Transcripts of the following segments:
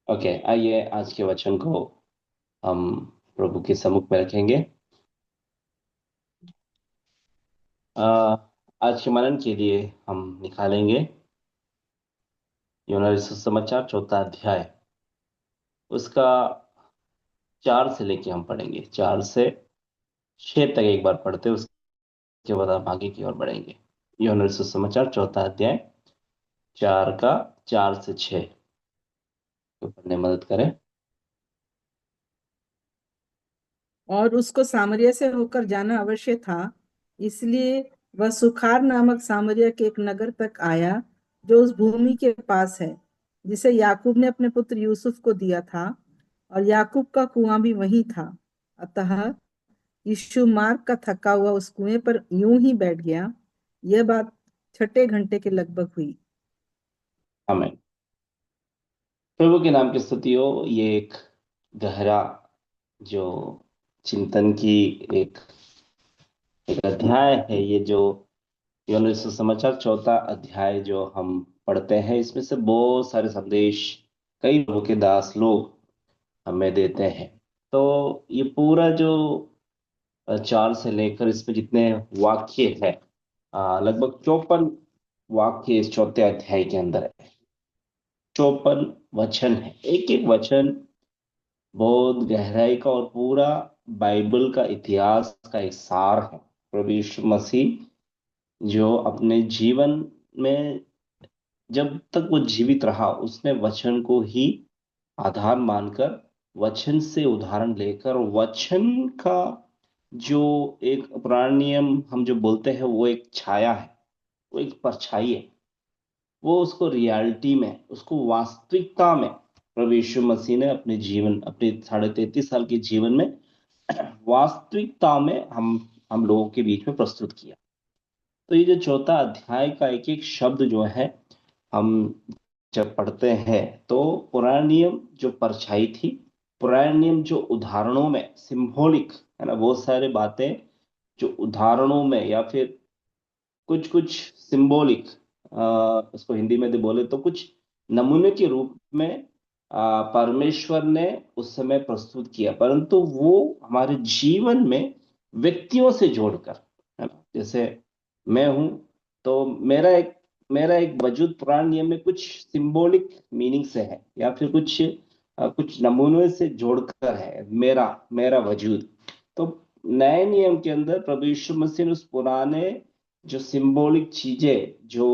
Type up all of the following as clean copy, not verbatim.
Okay, आइए आज के वचन को हम प्रभु के सम्मुख में रखेंगे। आ, आज के मनन के लिए हम निकालेंगे यूनानी सुसमाचार चौथा अध्याय। उसका 4 से लेके हम पढ़ेंगे, 4 से 6 तक एक बार पढ़ते हैं, उसके बाद हम आगे की ओर बढ़ेंगे। यूनानी सुसमाचार चौथा अध्याय 4 का 4 से 6 को पढ़ने में मदद करें। और उसको सामरिया से होकर जाना अवश्य था, इसलिए वह सुखार नामक सामरिया के एक नगर तक आया जो उस भूमि के पास है जिसे याकूब ने अपने पुत्र यूसुफ को दिया था, और याकूब का कुआं भी वहीं था। अतः यीशु मार्ग का थका हुआ उस कुएं पर यूं ही बैठ गया। यह बात 6 घंटे के लगभग हुई। हमें प्रभु के नाम की स्तुति हो। ये एक गहरा जो चिंतन की एक एक अध्याय है, ये जो यूनानी सुसमाचार चौथा अध्याय जो हम पढ़ते हैं, इसमें से बहुत सारे संदेश कई प्रभु के दास लोग हमें देते हैं। तो ये पूरा जो 4 से लेकर इसमें जितने वाक्य है, लगभग 54 वाक्य इस चौथे अध्याय के अंदर है। 54 वचन है, एक एक वचन बहुत गहराई का और पूरा बाइबल का इतिहास का एक सार है। प्रभु यीशु मसीह जो अपने जीवन में जब तक वो जीवित रहा, उसने वचन को ही आधार मानकर, वचन से उदाहरण लेकर, वचन का जो एक पुराना नियम हम जो बोलते हैं, वो एक छाया है, वो एक परछाई है, वो उसको रियलिटी में, उसको वास्तविकता में प्रभु यीशु मसीह ने अपने जीवन, अपने 33.5 साल के जीवन में वास्तविकता में हम लोगों के बीच में प्रस्तुत किया। तो ये जो चौथा अध्याय का एक एक शब्द जो है, हम जब पढ़ते हैं तो पुराना नियम जो परछाई थी, पुराना नियम जो उदाहरणों में सिंबॉलिक है ना, बहुत सारे बातें जो उदाहरणों में या फिर कुछ कुछ सिंबॉलिक, उसको हिंदी में दे बोले तो कुछ नमूने के रूप में परमेश्वर ने उस समय प्रस्तुत किया, परंतु वो हमारे जीवन में व्यक्तियों से जोड़कर, है ना। जैसे मैं हूं, तो मेरा एक वजूद पुराने नियम में कुछ सिंबॉलिक मीनिंग से है, या फिर कुछ नमूनों से जोड़कर है मेरा मेरा वजूद। तो नए नियम के अंदर प्रभु यीशु मसीह ने उस पुराने जो सिंबॉलिक चीजें जो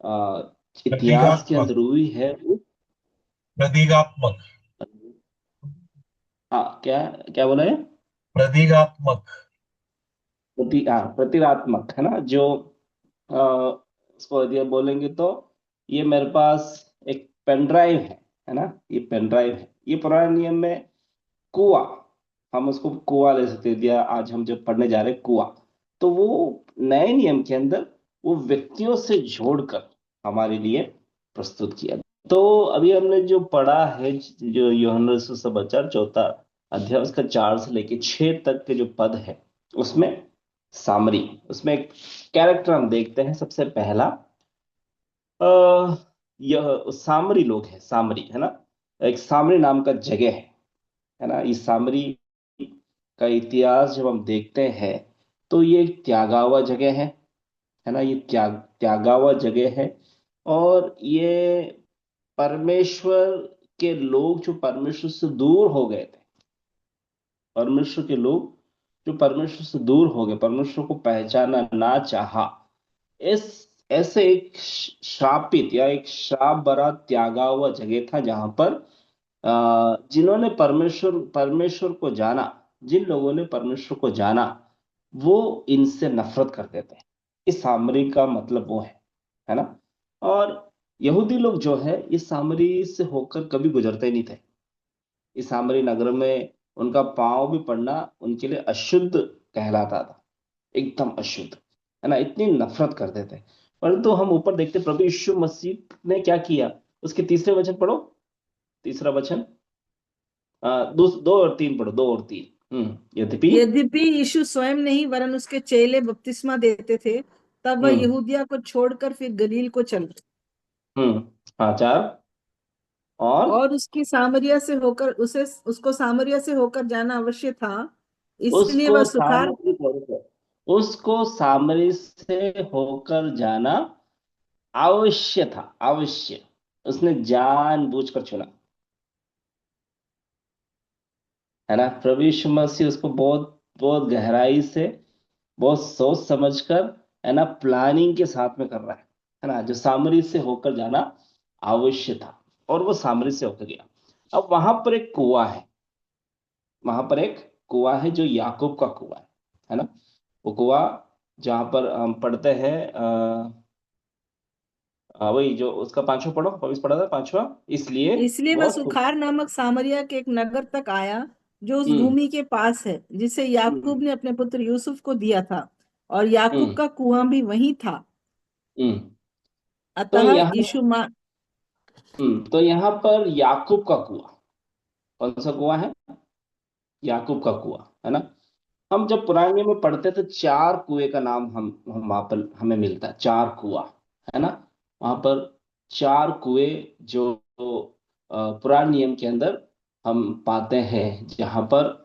आ, इतिहास के प्रतीकात्मक। अंदर हुई है वो, प्रतीकात्मक। हाँ, क्या क्या बोला है? प्रतीकात्मक। प्रतीकात्मक है ना, जो इसको यदि हम बोलेंगे तो ये मेरे पास एक पेन ड्राइव है ना, ये पेन ड्राइव है, ये पुराने नियम में कुआ, हम उसको कुआ ले सकते हैं, या आज हम जब पढ़ने जा रहे हैं कुआ, तो वो नए नियम के अंदर वो व्यक्तियों से जोड़कर हमारे लिए प्रस्तुत किया। तो अभी हमने जो पढ़ा है, जो यूहन्ना सुसमाचार चौथा अध्याय, उसका 4 से लेके 6 तक के जो पद है, उसमें सामरी, उसमें एक कैरेक्टर हम देखते हैं। सबसे पहला, अ, यह सामरी लोग है, सामरी है ना, एक सामरी नाम का जगह है ना। इस सामरी का इतिहास जब हम देखते हैं, तो ये एक त्यागा हुआ जगह है ना, ये त्यागा हुआ जगह है। और ये परमेश्वर के लोग जो परमेश्वर से दूर हो गए थे, परमेश्वर के लोग जो परमेश्वर से दूर हो गए, परमेश्वर को पहचाना ना चाहा, इस ऐसे एक श्रापित या एक श्राप भरा त्यागा हुआ जगह था, जहां पर जिन्होंने परमेश्वर परमेश्वर को जाना, जिन लोगों ने परमेश्वर को जाना, वो इनसे नफरत करते थे। इस सामरी का मतलब वो है ना। और यहूदी लोग जो है, इस सामरी से होकर कभी गुजरते ही नहीं थे। इस सामरी नगर में उनका पांव भी पड़ना उनके लिए अशुद्ध कहलाता था, एकदम अशुद्ध, है ना, इतनी नफरत करते थे। परंतु हम ऊपर देखते प्रभु यीशु मसीह ने क्या किया। उसके तीसरे वचन पढ़ो, तीसरा वचन, 2 और 3 पढ़ो, 2 और 3। यद्यपि। यद्यपि यीशु स्वयं नहीं वरन उसके चेले बपतिस्मा देते थे, तब वह हम्म यहूदिया को छोड़कर फिर गलील को चल। हाँ, 4। और और उसकी सामरिया से होकर उसको सामरिया से होकर जाना अवश्य था, इसलिए उसको वह सुखार। सामरी उसको सामरी से होकर जाना अवश्य था, अवश्य। उसने जानबूझकर चुना, है ना। प्रभु यीशु मसीह उसको बहुत बहुत गहराई से, बहुत सोच समझकर, है ना, प्लानिंग के साथ में कर रहा है ना। जो सामरी से होकर जाना आवश्यक था, और वो सामरी से होकर गया। अब वहां पर एक कुआं है, वहां पर एक कुआं है जो याकूब का कुआं है ना। वो कुआं जहां पर हम पढ़ते हैं, वही जो उसका पांचवा पढ़ो, पवित्र पढ़ा था पांचवा। इसलिए इसलिए वह वो सुखार नामक सामरिया के एक नगर तक आया जो उस हम्म भूमि के पास है, जिसे हम्म याकूब ने अपने पुत्र यूसुफ को दिया था, और याकूब हम्म का कुआं भी वहीं था। हम्म। तो अतः यहाँ यीशु मा तो यहाँ पर याकूब का कुआं, कौन सा कुआं है? याकूब का कुआं, है ना। हम जब पुराने नियम में पढ़ते तो चार कुएं का नाम हम वहां पर हमें मिलता है, चार कुआं, है ना। वहां पर चार कुएं जो पुराने नियम के अंदर हम पाते हैं, जहां पर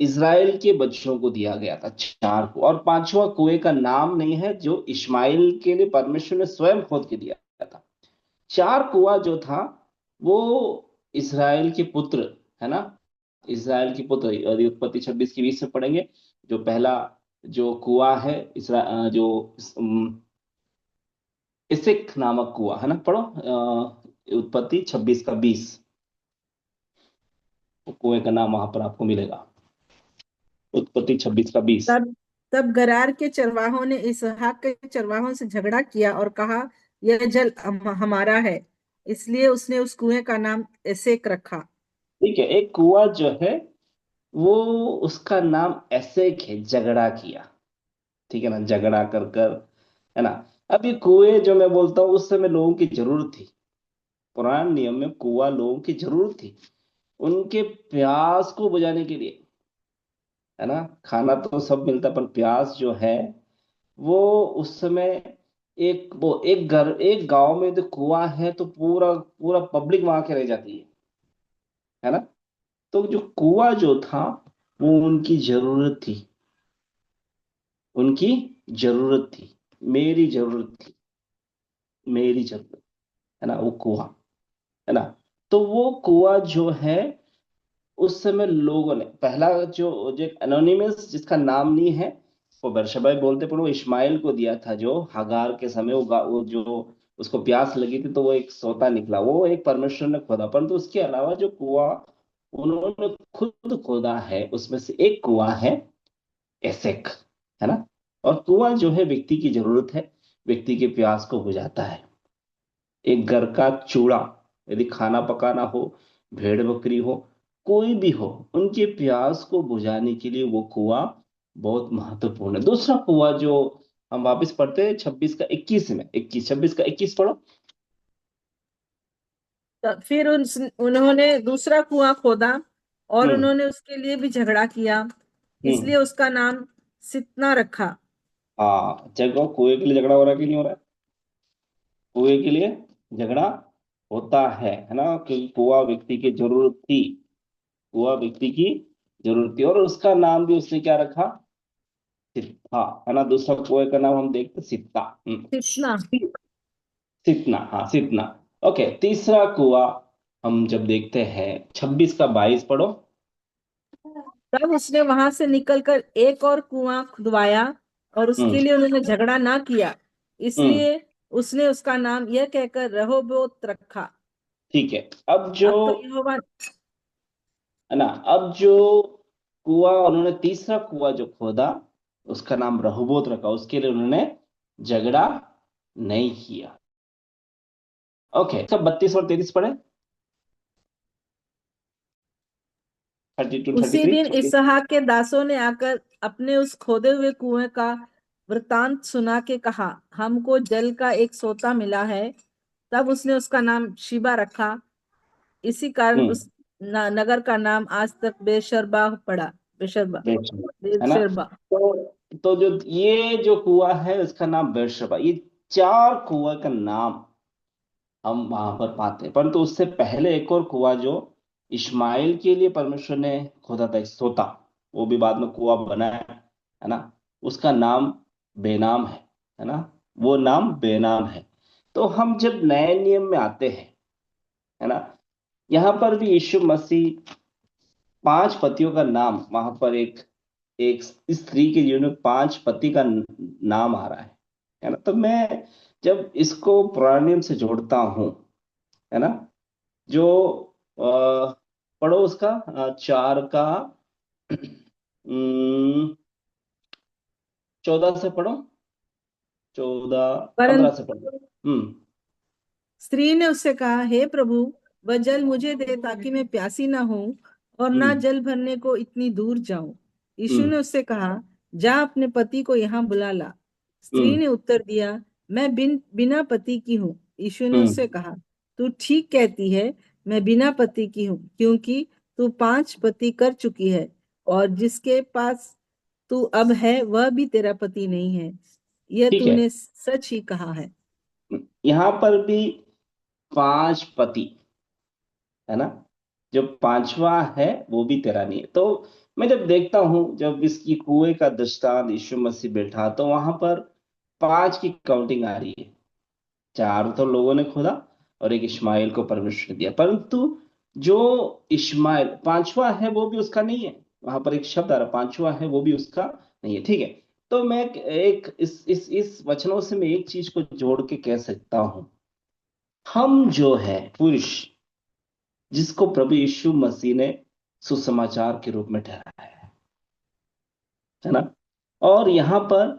इज़राइल के बच्चों को दिया गया था चार कुआं। और पांचवा कुएं का नाम नहीं है, जो इश्माइल के लिए परमेश्वर ने स्वयं खोद के दिया था। चार कुआं जो था वो इज़राइल के पुत्र, है ना, इज़राइल के पुत्र, यदि उत्पत्ति 26 की 20 में पढ़ेंगे, जो पहला जो कुआं है जो इसिक नामक कुआं, है ना, पढ़ो उत्पत्ति 26 का 20, कुएं का नाम वहां पर आपको मिलेगा, उत्पत्ति 26 का 20। तब तब गरार के चरवाहों ने इसहाक के चरवाहों से झगड़ा किया और कहा, यह जल हमारा है। इसलिए उसने उस कुएं का नाम एसेक रखा। ठीक है, एक कुआं जो है वो, उसका नाम एसेक है, झगड़ा किया, ठीक है ना, झगड़ा कर कर, है ना। अब ये कुएं जो मैं बोलता हूँ, उस समय लोगों की जरूरत थी। पुराने नियम में कुआं लोगों की जरूरत थी, उनके प्यास को बुझाने के लिए, है ना। खाना तो सब मिलता, पर प्यास जो है वो उस समय, एक घर, एक गांव में तो कुआं है तो पूरा पूरा पब्लिक वहां के रह जाती है ना। तो जो कुआं जो था वो उनकी जरूरत थी, उनकी जरूरत थी, मेरी जरूरत थी, मेरी जरूरत, है ना, वो कुआं, है ना। तो वो कुआं जो है, उस समय लोगों ने पहला जो एक एनोनिमस जिसका नाम नहीं है, वो बेरशबाई बोलते, पर वो इश्माइल को दिया था, जो हगार के समय वो जो उसको प्यास लगी थी, तो वो एक सोता निकला, वो एक परमेश्वर ने खोदा। परंतु उसके अलावा जो कुआं उन्होंने खुद खोदा है, उसमें से एक कुआं है एसेक, है ना। और कुआं जो है व्यक्ति की जरूरत है, व्यक्ति के प्यास को बुझाता है। एक घर का चूल्हा, यदि खाना पकाना हो, भेड़ बकरी हो, कोई भी हो, उनके प्यास को बुझाने के लिए वो कुआं बहुत महत्वपूर्ण है। दूसरा कुआं जो हम वापस पढ़ते हैं 26 का 21 में, 26 का 21 पढ़ो। फिर उन्होंने दूसरा कुआं खोदा और हम्म उन्होंने उसके लिए भी झगड़ा किया, हम्म। इसलिए उसका नाम सितना रखा। हाँ, जगह कुएं के लिए झगड़ा हो रहा है कि नहीं हो रहा है? कुएं के लिए झगड़ा होता है ना, क्योंकि कुआं व्यक्ति की जरूरत थी, कुआं व्यक्ति की जरूरत थी, और उसका नाम भी उसने क्या रखा? सित्ता, है ना। दूसरा कुएं का नाम हम देखते सित्ता। सितना। सितना, हाँ सितना। ओके, तीसरा कुआं हम जब देखते हैं 26 का 22 पढ़ो। तब उसने वहां से निकलकर एक और कुआं खुदवाया, और हम्म उसके लिए उन्होंने झगड़ा ना किया, हम्म। इसलिए उसने उसका नाम यह कहकर रहोबोत रखा। ठीक है, अब जो, अब तो यहोवा है ना, अब जो कुआं उन्होंने, तीसरा कुआं जो खोदा, उसका नाम रहोबोत रखा, उसके लिए उन्होंने झगड़ा नहीं किया। ओके, सब 32 और 33 पढ़े, 32 उसी 33 दिन 26। इसहाक के दासों ने आकर अपने उस खोदे हुए कुएं का वृतांत सुना के कहा, हमको जल का एक सोता मिला है। तब उसने उसका नाम शिबा रखा। इसी कारण हम्म। उस नगर का नाम आज तक बेशरबा पड़ा। बेशरबा, है ना। बेशरबा। तो जो ये जो कुआं है उसका नाम बेरशबा। ये चार कुआं का नाम हम वहां पर पाते हैं। परंतु उससे पहले एक और कुआं जो इस्माइल के लिए परमेश्वर ने खोदा था, एक सोता, वो भी बाद में कुआं बना है ना, उसका नाम बेनाम है ना, वो नाम बेनाम है। तो हम जब नए नियम में आते हैं, है ना, यहाँ पर भी यीशु मसीह पांच पतियों का नाम, वहां पर एक एक स्त्री के जीवन में पांच पति का नाम आ रहा है ना। तो मैं जब इसको पुराने नियम से जोड़ता हूं, है ना, जो पढ़ो उसका 4 का 14 से पढ़ो, 14 15 से परंतु पढ़ो। हम्म। स्त्री ने उससे कहा, हे प्रभु, वह जल मुझे दे ताकि मैं प्यासी ना हूं और ना हम्म। जल भरने को इतनी दूर जाऊं। यीशु हम्म। ने उससे कहा, जा अपने पति को यहाँ बुला ला। स्त्री हम्म। ने उत्तर दिया, मैं बिना पति की हूँ। यीशु ने उससे हम्म। कहा, तू ठीक कहती है, मैं बिना पति की हूँ, क्योंकि तू 5 पति कर चुकी है और जिसके पास तू अब है वह भी तेरा पति नहीं है। यह ठीक है। तूने सच ही कहा है। यहाँ पर भी पांच पति, है ना, जो पांचवा है वो भी तेरा नहीं है। तो मैं जब देखता हूं, जब इसकी कुएं का दृष्टांत यीशु मसीह बैठा, तो वहां पर पांच की काउंटिंग आ रही है। 4 तो लोगों ने खोदा और एक इश्माइल को परमेश्वर ने दिया, परंतु जो इश्माइल पांचवा है वो भी उसका नहीं है। वहां पर एक शब्द आ रहा, पांचवा है वो भी उसका नहीं है। ठीक है। तो मैं एक इस वचनों से मैं एक चीज को जोड़ के कह सकता हूं, हम जो है पुरुष, जिसको प्रभु यीशु मसीह ने सुसमाचार के रूप में ठहराया है ना। और यहाँ पर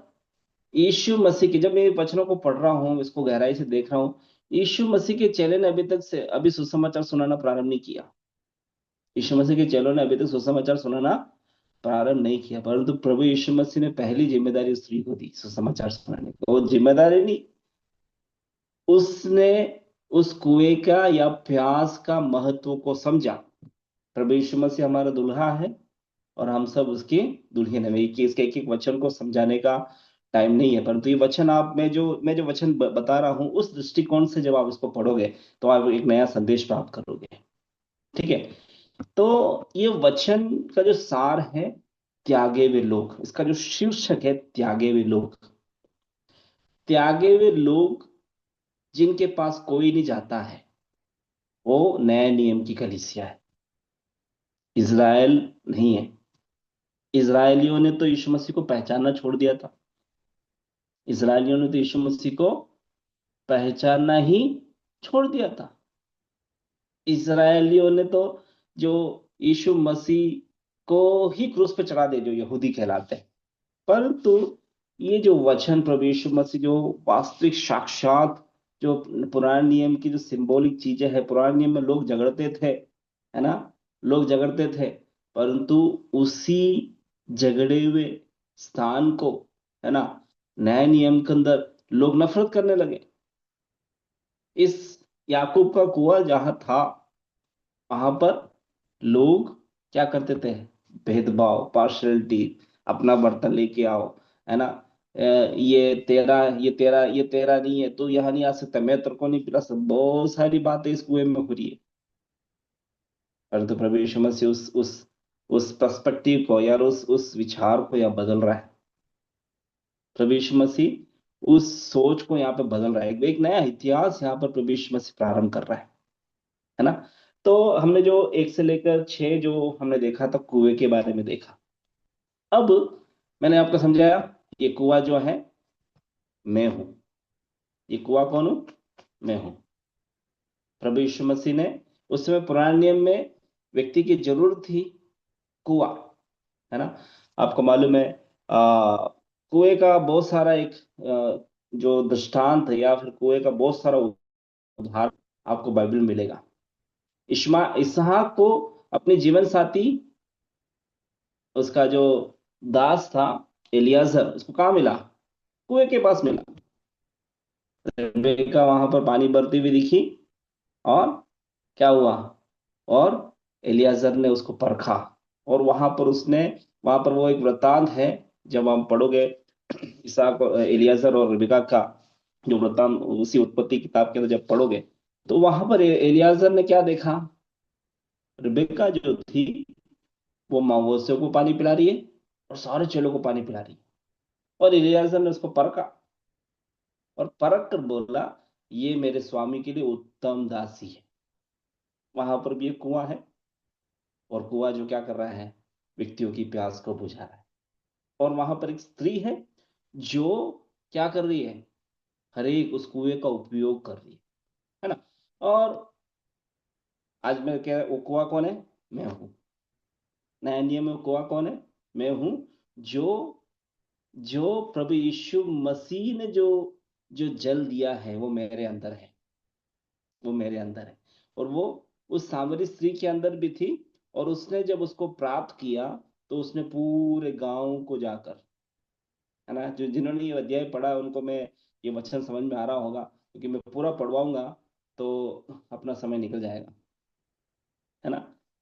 यीशु मसीह के, जब मैं वचनों को पढ़ रहा हूँ, इसको गहराई से देख रहा हूँ, यीशु मसीह के चेले ने अभी सुसमाचार सुनाना प्रारंभ नहीं किया। यीशु मसीह के चेलों ने अभी तक सुसमाचार सुनाना प्रारंभ नहीं किया, परंतु प्रभु यीशु मसीह ने पहली जिम्मेदारी उस स्त्री को दी सुसमाचार सुनाने की। वो जिम्मेदारी नहीं, उसने उस कुएं का या प्यास का महत्व को समझा। प्रभु यीशु मसीह हमारा दुल्हा है और हम सब उसकी दुल्हन है। कि इसके एक एक वचन को समझाने का टाइम नहीं है, परंतु ये वचन आप, मैं जो वचन बता रहा हूं, उस दृष्टिकोण से जब आप इसको पढ़ोगे तो आप एक नया संदेश प्राप्त करोगे। ठीक है। तो ये वचन का जो सार है, त्यागे हुए लोग, इसका जो शीर्षक है त्यागे हुए लोग। त्यागे हुए लोग जिनके पास कोई नहीं जाता है, वो नए नियम की कलीसिया है, इज़राइल नहीं है। इज़राइलियों ने तो यीशु मसीह को पहचानना छोड़ दिया था। इज़राइलियों ने तो यीशु मसीह को पहचानना ही छोड़ दिया था। इज़राइलियों ने तो, जो यीशु मसीह को ही क्रूस पे चढ़ा दे, जो यहूदी कहलाते हैं। परंतु ये जो वचन प्रभु यीशु मसीह, जो वास्तविक साक्षात, जो पुराने नियम की जो सिंबॉलिक चीजें हैं, पुराने नियम में लोग झगड़ते थे, है ना, लोग झगड़ते थे, परंतु उसी झगड़े हुए स्थान को, है ना, नए नियम के अंदर लोग नफरत करने लगे। इस याकूब का कुआं जहां था, वहां पर लोग क्या करते थे? भेदभाव, पार्शलिटी, अपना बर्तन लेके आओ, है ना, ये तेरा नहीं है, तो यहाँ नहीं आ सकता, मैं तेरे को नहीं पिला सकता, बहुत सारी बातें इस कुएं में हो रही है। परंतु प्रभु यीशु मसीह उस पर्सपेक्टिव को, या उस विचार को यहाँ बदल रहा है। प्रभु यीशु मसीह उस सोच को यहाँ पे बदल रहा है। एक नया इतिहास यहाँ पर प्रभु यीशु मसीह प्रारंभ कर रहा है ना। तो हमने जो 1 से लेकर 6 जो हमने देखा था, कुएं के बारे में देखा। अब मैंने आपको समझाया, ये कुआं जो है मैं हूं। ये कुआं कौन हूं? मैं हूं। प्रभु यीशु मसीह ने, उस समय पुराने नियम में व्यक्ति की जरूरत थी कुआं, है ना। आपको मालूम है, कुएं का बहुत सारा एक जो दृष्टांत है, या फिर कुएं का बहुत सारा उदाहरण आपको बाइबल में मिलेगा। इसहाक को अपने जीवन साथी, उसका जो दास था एलियाजर, उसको कहाँ मिला? कुएं के पास मिला। रेबेका वहां पर पानी भरती हुई दिखी, और क्या हुआ? और एलियाजर ने उसको परखा, और वहां पर वो एक वृतांत है, जब हम पढ़ोगे इसहाक, एलियाजर और रेबेका का जो वृतांत, उसी उत्पत्ति किताब के अंदर जब पढ़ोगे, तो वहां पर एलियाजर ने क्या देखा, रिबेका जो थी वो मवेशियों को पानी पिला रही है और सारे चेलों को पानी पिला रही है। और एलियाजर ने उसको परखा और परख कर बोला, ये मेरे स्वामी के लिए उत्तम दासी है। वहां पर भी एक कुआं है, और कुआं जो क्या कर रहा है, व्यक्तियों की प्यास को बुझा रहा है। और वहां पर एक स्त्री है जो क्या कर रही है, हर एक उस कुएं का उपयोग कर रही है ना। और आज मैं कह वो कुआं कौन है, मैं हूं। नया नियम में कुआं कौन है, मैं हूं। जो जो प्रभु यीशु मसीह ने जो जो जल दिया है वो मेरे अंदर है, वो मेरे अंदर है। और वो उस सामरी स्त्री के अंदर भी थी। और उसने जब उसको प्राप्त किया तो उसने पूरे गांव को जाकर, है ना, जो जिन्होंने ये अध्याय पढ़ा उनको मैं ये वचन समझ में आ रहा होगा, क्योंकि मैं पूरा पढ़वाऊंगा तो अपना समय निकल जाएगा, है ना।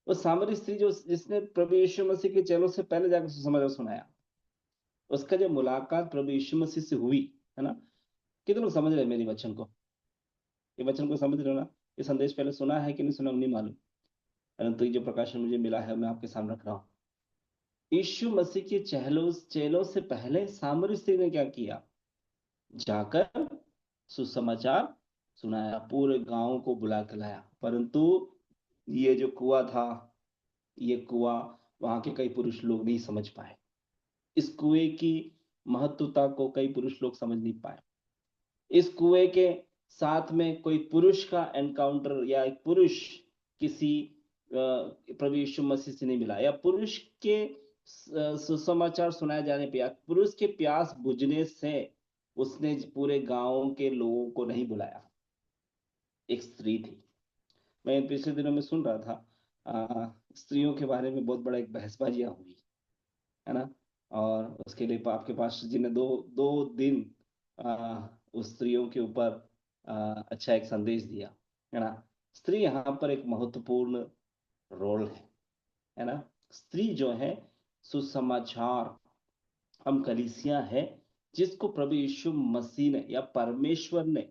वो सामरी स्त्री जो जिसने प्रभु यीशु मसीह के चेलों से पहले जाकर सुसमाचार सुनाया, उसका जब मुलाकात प्रभु यीशु मसीह से हुई, है ना। कितने लोग समझ रहे हैं मेरी वचन को, ये वचन को समझ रहे हो ना। ये संदेश पहले सुना है कि नहीं सुना नहीं मालूम, परंतु ये जो प्रकाशन मुझे मिला है मैं आपके सामने रख रहा हूँ। यीशु मसीह के चेलों चेलों से पहले सामरी स्त्री ने क्या किया, जाकर सुसमाचार सुनाया, पूरे गांव को बुला के लाया। परंतु ये जो कुआं था, ये कुआं, वहां के कई पुरुष लोग नहीं समझ पाए। इस कुएं की महत्वता को कई पुरुष लोग समझ नहीं पाए। इस कुएं के साथ में कोई पुरुष का एनकाउंटर या एक पुरुष किसी प्रभु यीशु मसीह से नहीं मिला, या पुरुष के सुसमाचार सुनाए जाने पे या पुरुष के प्यास बुझने से उसने पूरे गांव के लोगों को नहीं बुलाया। एक स्त्री थी। मैं पिछले दिनों में सुन रहा था, स्त्रियों के बारे में बहुत बड़ा एक बहसबाजियां हुई, है ना। और उसके लिए आपके पास जी ने दो दो दिन उस स्त्रियों के ऊपर अच्छा एक संदेश दिया, है ना। स्त्री यहाँ पर एक महत्वपूर्ण रोल है ना। स्त्री जो है सुसमाचार, हम कलीसिया है जिसको प्रभु यीशु मसीह ने या परमेश्वर ने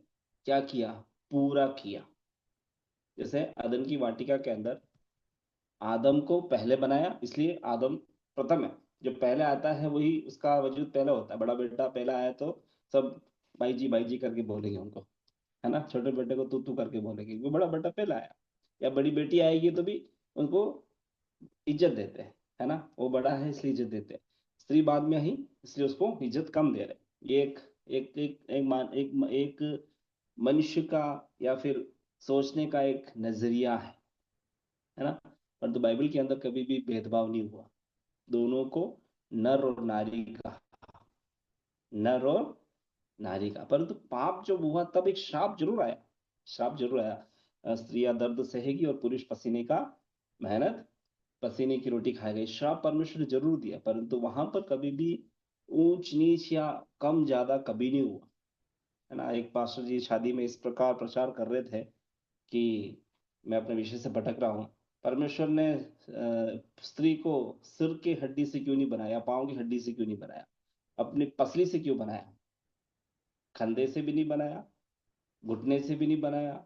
क्या किया, पूरा किया। जैसे अदन की वाटिका के अंदर आदम को पहले बनाया, इसलिए आदम प्रथम है। जो पहले आता है वही उसका वजूद पहले होता है। बड़ा बेटा पहला आया तो सब बाई जी करके बोलेंगे उनको, है ना। छोटे बेटे को तू करके बोलेंगे, वो बड़ा बेटा पहला आया। या बड़ी बेटी आएगी तो भी उनको इज्जत देते हैं, है ना। वो बड़ा है इसलिए इज्जत देते हैं। स्त्री बाद में आई इसलिए उसको इज्जत कम दे रहे। ये एक एक एक एक, मान, एक मनुष्य का या फिर सोचने का एक नजरिया है ना। परंतु बाइबल के अंदर कभी भी भेदभाव नहीं हुआ, दोनों को नर और नारी का, नर और नारी का। परंतु पाप जब हुआ तब एक श्राप जरूर आया, श्राप जरूर आया। स्त्रियां दर्द सहेगी और पुरुष पसीने का, मेहनत पसीने की रोटी खाएगा। ये श्राप परमेश्वर ने जरूर दिया, परंतु वहां पर कभी भी ऊंच नीच या कम ज्यादा कभी नहीं हुआ, है ना। एक पास्टर जी शादी में इस प्रकार प्रचार कर रहे थे कि मैं अपने विषय से भटक रहा हूँ। परमेश्वर ने स्त्री को सिर की हड्डी से क्यों नहीं बनाया, पाँव की हड्डी से क्यों नहीं बनाया, अपनी पसली से क्यों बनाया, कंधे से भी नहीं बनाया, घुटने से भी नहीं बनाया,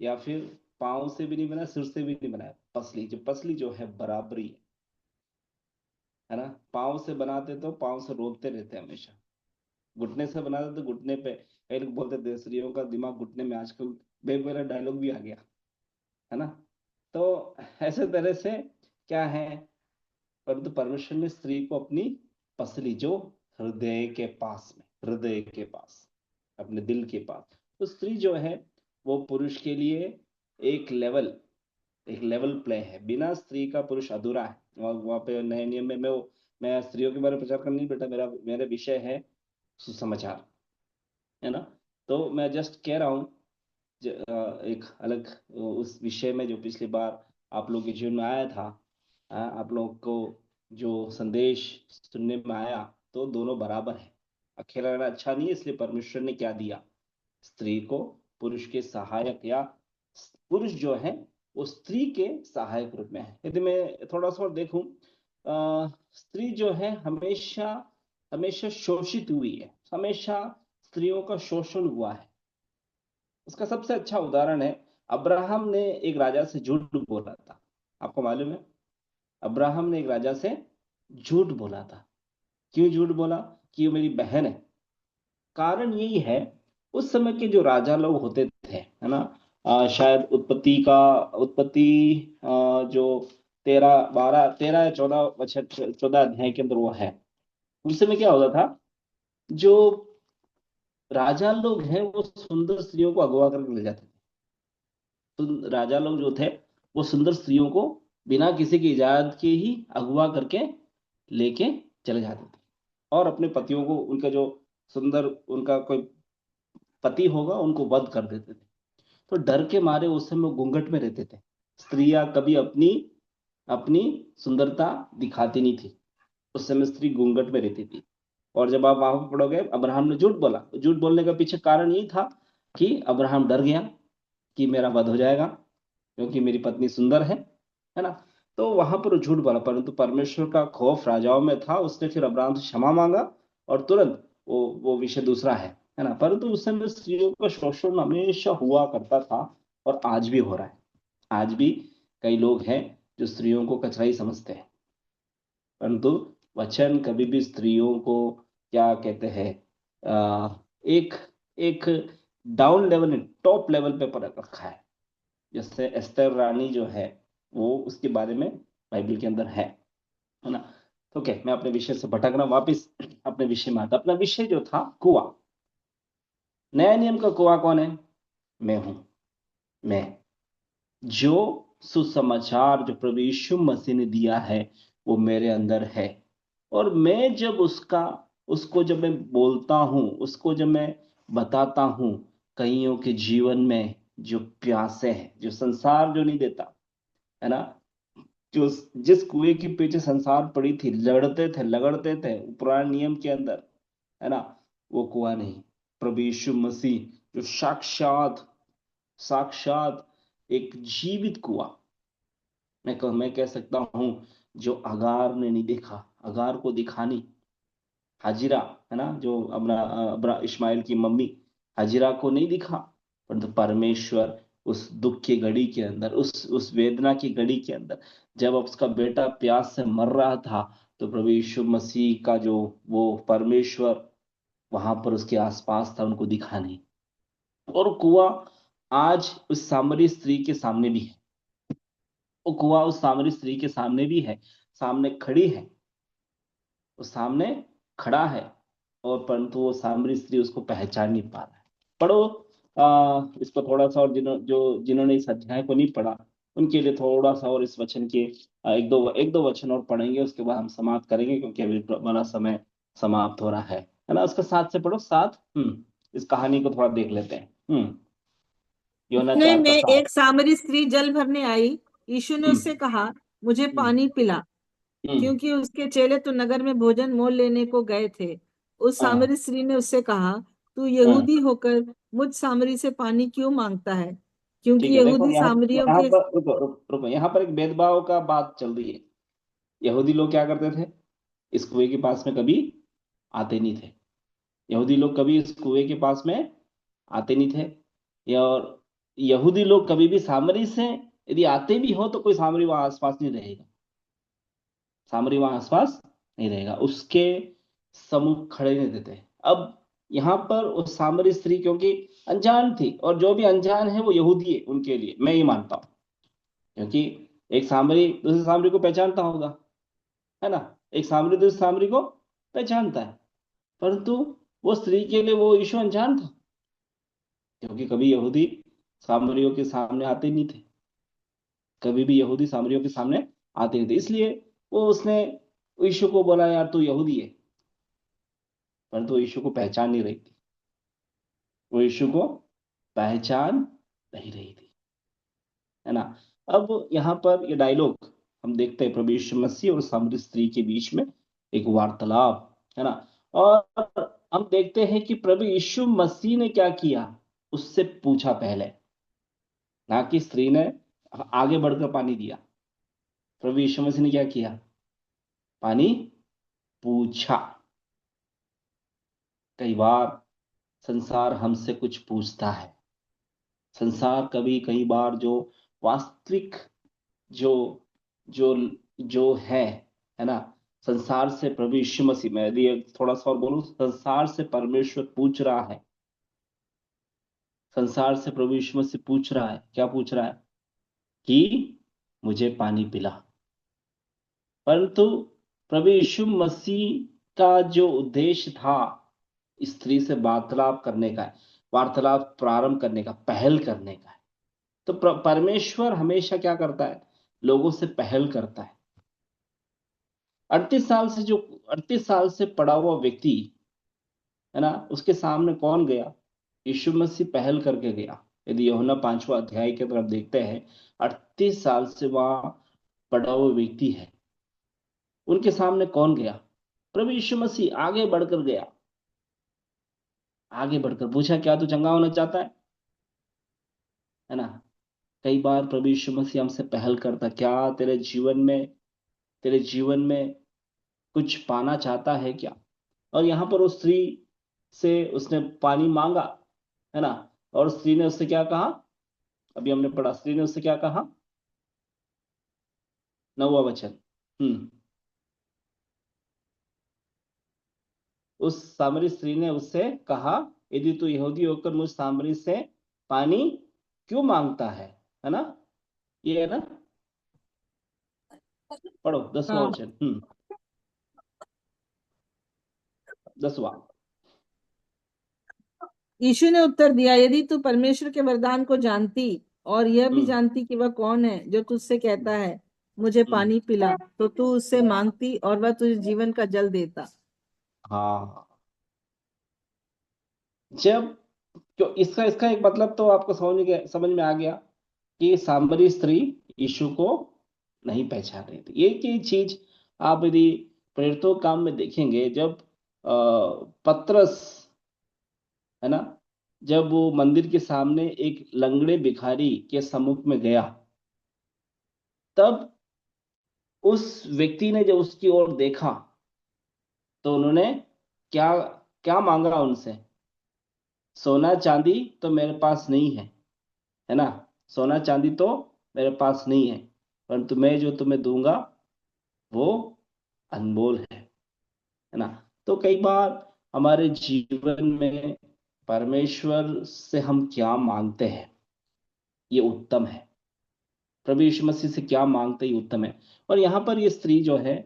या फिर पाँव से भी नहीं बनाया, सिर से भी नहीं बनाया। पसली, जो पसली जो है बराबरी है ना। पाँव से बनाते तो पाँव से रोकते रहते हैं हमेशा, घुटने से बनाते तो घुटने पे। कई लोग बोलते थे स्त्रियों का दिमाग घुटने में, आजकल बेग वाला डायलॉग भी आ गया, है ना। तो ऐसे तरह से क्या है, परंतु परमेश्वर ने स्त्री को अपनी पसली, जो हृदय के पास में, हृदय के पास, अपने दिल के पास, तो स्त्री जो है वो पुरुष के लिए एक लेवल, एक लेवल प्ले है। बिना स्त्री का पुरुष अधूरा है। वहां पे नए नियम में मैं स्त्रियों के बारे में प्रचार करनी बेटा, मेरा मेरा विषय है सुसमाचार, है ना। तो मैं जस्ट कह रहा हूँ एक अलग उस विषय में जो पिछली बार आप लोग के जीवन में आया था। आप लोग को जो संदेश सुनने में आया, तो दोनों बराबर है। अकेला रहना अच्छा नहीं है, इसलिए परमेश्वर ने क्या दिया, स्त्री को पुरुष के सहायक, या पुरुष जो है वो स्त्री के सहायक रूप में है। यदि मैं थोड़ा सा और देखूं, स्त्री जो है हमेशा हमेशा शोषित हुई है, हमेशा स्त्रियों का शोषण हुआ है। उसका सबसे अच्छा उदाहरण है अब्राहम ने एक राजा से झूठ बोला था, आपको मालूम है? अब्राहम ने एक राजा से झूठ बोला था। क्यों झूठ बोला? कि वो मेरी बहन है। कारण यही है, उस समय के जो राजा लोग होते थे, है ना, शायद उत्पत्ति जो 14 अध्याय के अंदर वो है। उस समय क्या होता था, जो राजा लोग हैं वो सुंदर स्त्रियों को अगवा करके ले जाते थे। तो राजा लोग जो थे वो सुंदर स्त्रियों को बिना किसी की इजाजत के ही अगवा करके लेके चले जाते थे, और अपने पतियों को, उनका जो सुंदर उनका कोई पति होगा, उनको वध कर देते थे। तो डर के मारे उस समय वो घूंघट में रहते थे। स्त्रियां कभी अपनी अपनी सुंदरता दिखाती नहीं थी। उस समय स्त्री घूंघट में रहती थी। और जब आप वहां पर पढ़ोगे, अब्राहम ने झूठ बोला। झूठ बोलने का पीछे कारण यही था कि अब्राहम डर गया कि मेरा वध हो जाएगा, क्योंकि मेरी पत्नी सुंदर है ना। तो वहां पर वो झूठ बोला, परंतु परमेश्वर का खौफ राजाओं में था। उसने फिर अब्राहम से क्षमा मांगा, और तुरंत वो विषय दूसरा है ना। परंतु उस समय स्त्रियों का शोषण हमेशा हुआ करता था, और आज भी हो रहा है। आज भी कई लोग हैं जो स्त्रियों को कचरा ही समझते हैं। परंतु वचन कभी भी स्त्रियों को क्या कहते हैं, एक एक डाउन लेवल, टॉप लेवल पे पर रखा है। जैसे एस्तर रानी जो है, वो उसके बारे में बाइबल के अंदर है ना। तो क्या, मैं अपने विषय से भटक रहा हूं, वापिस अपने विषय में आता। अपना विषय जो था कुआं। नया नियम का कुआं कौन है? मैं हूं। मैं, जो सुसमाचार जो प्रभु यीशु मसीह ने दिया है, वो मेरे अंदर है। और मैं जब उसको जब मैं बोलता हूं, उसको जब मैं बताता हूं, कईयों के जीवन में जो प्यासे हैं, जो संसार जो नहीं देता, है ना, जो जिस कुएं के पीछे संसार पड़ी थी, लगड़ते थे पुराने नियम के अंदर, है ना, वो कुआं नहीं। प्रभु यीशु मसीह जो साक्षात साक्षात एक जीवित कुआं, मैं कह सकता हूं, जो अगार ने नहीं देखा, अगार को दिखानी, हाजिरा, है ना, जो अपना इस्माइल की मम्मी हाजिरा को नहीं दिखा, परंतु परमेश्वर उस दुख की घड़ी के अंदर, उस वेदना की घड़ी के अंदर, जब उसका बेटा प्यास से मर रहा था, तो प्रभु यीशु मसीह का जो वो परमेश्वर वहां पर उसके आसपास था, उनको दिखा नहीं। और कुआं आज उस सामरी स्त्री के सामने भी है। वो कुआं उस सामरी स्त्री के सामने भी है, सामने खड़ी है, वो सामने खड़ा है। और परंतु वो सामरी स्त्री उसको पहचान नहीं पा रहा है। पढ़ो इसको थोड़ा सा, और जिन्होंने इस अध्याय को नहीं पढ़ा, उनके लिए थोड़ा सा और इस वचन के एक दो वचन और पढ़ेंगे, उसके बाद हम समाप्त करेंगे, क्योंकि अभी हमारा समय समाप्त हो रहा है ना। उसका साथ से पढ़ो, साथ। इस कहानी को थोड़ा देख लेते हैं। योना इतने 4 में का 7। एक सामरी स्त्री जल भरने आई। यीशु ने हम्म उससे कहा, मुझे हम्म पानी पिला, हम्म क्योंकि उसके चेले तो नगर में भोजन मोल लेने को गए थे। उस हाँ सामरी स्त्री ने उससे कहा, तू हाँ, यहूदी होकर मुझ सामरी से पानी क्यों मांगता है? क्योंकि ठीक है। देखो, यहूदी यहाँ सामरियों यहाँ के। पर रुको, यहाँ पर एक भेदभाव का बात चल रही है। यहूदी लोग क्या करते थे? इस कुएं के पास में कभी आते नहीं थे। यहूदी लोग कभी इस कुएं के पास में आते नहीं थे। और यहूदी लोग कभी भी सामरी से यदि आते भी हो, तो कोई सामरी वहां आसपास नहीं रहेगा। सामरी वहां आसपास नहीं रहेगा, उसके सम्मुख खड़े नहीं देते। अब यहाँ पर उस सामरी स्त्री क्योंकि अनजान थी, और जो भी अनजान है वो यहूदी है उनके लिए, मैं ये मानता हूँ। क्योंकि एक सामरी दूसरे सामरी को पहचानता होगा, है ना। एक सामरी दूसरे सामरी को पहचानता है। परंतु वो स्त्री के लिए वो यीशु अनजान था, क्योंकि कभी यहूदी सामरियों के सामने आते नहीं थे। कभी भी यहूदी सामरियों के सामने आते नहीं थे, इसलिए वो उसने यीशु को बोला, यार तू यहूदी है। परंतु वो यीशु को पहचान नहीं रही थी। वो यीशु को पहचान नहीं रही थी, है ना। अब यहाँ पर ये डायलॉग हम देखते हैं, प्रभु यीशु मसीह और सामरी स्त्री के बीच में एक वार्तालाप, है ना। और हम देखते हैं कि प्रभु यीशु मसीह ने क्या किया, उससे पूछा पहले, ना कि स्त्री ने आगे बढ़कर पानी दिया। प्रभु यीशु मसीह ने क्या किया? पानी पूछा। कई बार संसार हमसे कुछ पूछता है, संसार कभी कई बार जो वास्तविक जो जो जो है ना, संसार से प्रभु यीशु मसीह, मैं यदि एक थोड़ा सा और बोलूं, संसार से परमेश्वर पूछ रहा है, संसार से प्रभु यीशु मसीह पूछ रहा है, क्या पूछ रहा है? कि मुझे पानी पिला। परंतु प्रभु यीशु मसीह का जो उद्देश्य था स्त्री से वार्तालाप करने का है, वार्तालाप प्रारंभ करने का, पहल करने का है। तो परमेश्वर हमेशा क्या करता है? लोगों से पहल करता है। 38 साल से पड़ा हुआ व्यक्ति है ना, उसके सामने कौन गया? यीशु मसीह पहल करके गया। यदि यूहन्ना 5वां अध्याय की तरफ देखते हैं, 38 साल से वहां पड़ा हुआ व्यक्ति है, उनके सामने कौन गया? प्रभु यीशु मसीह आगे बढ़कर गया, आगे बढ़कर पूछा, क्या तू चंगा होना चाहता है ना? कई बार प्रभु यीशु मसीह हमसे पहल करता, क्या तेरे जीवन में कुछ पाना चाहता है क्या? और यहाँ पर उस स्त्री से उसने पानी मांगा, है ना, और स्त्री ने उससे क्या कहा? अभी हमने पढ़ा, स्त्री ने उससे क्या कहा? 9वां वचन। हम्म उस सामरी स्त्री ने उससे कहा, यदि तू यहूदी होकर मुझ सामरी से पानी क्यों मांगता है ना? ये है ना, पढ़ो 10वां हाँ। वचन। 10वां। यीशु ने उत्तर दिया, यदि तू परमेश्वर के वरदान को जानती और यह भी हम्म जानती कि वह कौन है जो तुझसे कहता है मुझे हम्म पानी पिला, तो तू उससे मांगती और वह तुझे जीवन का जल देता। हाँ, जब तो इसका इसका एक मतलब तो आपको समझ में आ गया कि सामरी स्त्री यीशु को नहीं पहचान रही थी। एक ही चीज आप यदि प्रेरितों काम में देखेंगे, जब पतरस है ना, जब वो मंदिर के सामने एक लंगड़े भिखारी के सम्मुख में गया, तब उस व्यक्ति ने जब उसकी ओर देखा, तो उन्होंने क्या क्या मांगा उनसे? सोना चांदी तो मेरे पास नहीं है ना, सोना चांदी तो मेरे पास नहीं है, परंतु मैं जो तुम्हें दूंगा वो अनमोल है ना। तो कई बार हमारे जीवन में परमेश्वर से हम क्या मांगते हैं, ये उत्तम है। प्रभु यीशु मसीह से क्या मांगते ही उत्तम है। और यहाँ पर ये स्त्री जो है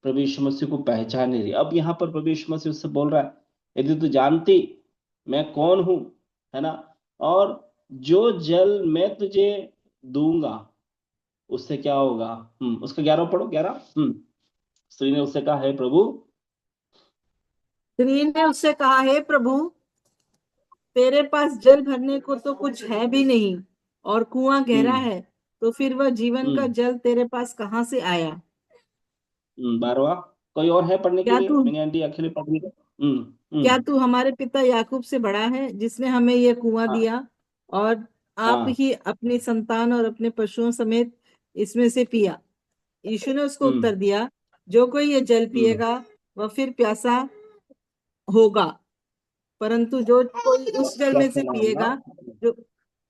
प्रभु यीशु मसीह को पहचान नहीं रही। अब यहाँ पर प्रभु यीशु मसीह उससे बोल रहा है, यदि तू जानती मैं कौन हूं, है ना, और जो जल मैं तुझे दूंगा उससे क्या होगा? उसका 11 पढ़ो, 11। स्त्री ने उससे कहा, है प्रभु। स्त्री ने उससे कहा, हे प्रभु, तेरे पास जल भरने को तो कुछ है भी नहीं और कुआं गहरा हम्म है, तो फिर वह जीवन का हम्म जल तेरे पास कहाँ से आया? 12वां। कोई और है पढ़ने के क्या लिए? तू मैंने आंटी अकेले पढ़ ली। क्या हम्म तू हमारे पिता याकूब से बड़ा है, जिसने हमें यह कुआं हाँ दिया और आप हाँ। ही अपनी संतान और अपने पशुओं समेत इसमें से पिया? यीशु ने उसको हम्म उत्तर दिया, जो कोई ये जल हम्म पिएगा वह फिर प्यासा होगा, परंतु जो कोई उस जल में कैसे से ना होगा? पिएगा जो